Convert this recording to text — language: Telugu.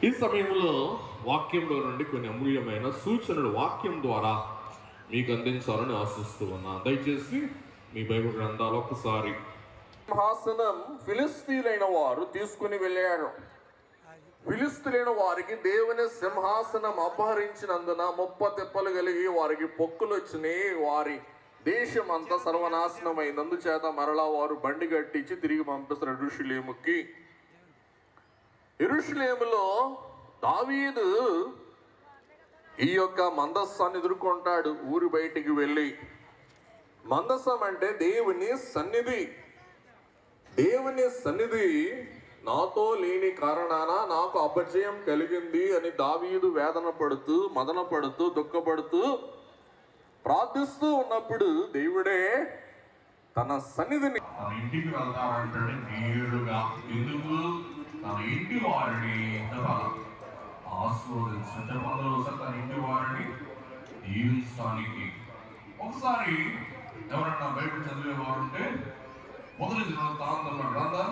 ఈ సమయంలో వాక్యంలో నుండి కొన్ని అమూల్యమైన సూచనలు వాక్యం ద్వారా మీకు అందించాలని ఆశిస్తూ ఉన్నా. దయచేసి మీ బైబిల్ గ్రంథాలు ఒక్కసారి. సింహాసనం ఫిలిస్తీయులైన వారు తీసుకుని వెళ్ళారు. ఫిలిస్తీయులైన వారికి దేవుని సింహాసనం అపహరించినందున ముప్పతిప్పలు కలిగి వారికి పొక్కులు వచ్చినాయి. వారి దేశం అంతా సర్వనాశనమైంది. అందుచేత మరలా వారు బండి కట్టించి తిరిగి పంపిస్తారు యెరూషలేముకి. యెరూషలేములో దావీదు ఈ యొక్క మందస్సాన్ని ఎదుర్కొంటాడు. ఊరి బయటికి వెళ్ళి, మందస్సం అంటే దేవుని సన్నిధి. దేవుని సన్నిధి నాతో లేని కారణాన నాకు అపజయం కలిగింది అని దావీదు వేదన పడుతూ, మదన పడుతూ, దుఃఖపడుతూ, ప్రార్థిస్తూ ఉన్నప్పుడు దేవుడే తన సన్నిధిని తన ఇంటికి వెళ్తాడంటే నేరుగా. ఎందుకు? తన ఇంటి వారిని ఆస్వాదించే తన ఇంటి వారిని దీవించడానికి. ఒకసారి ఎవరన్నా బైబిల్ చదివేవారు ఉంటే మొదటి గ్రంథం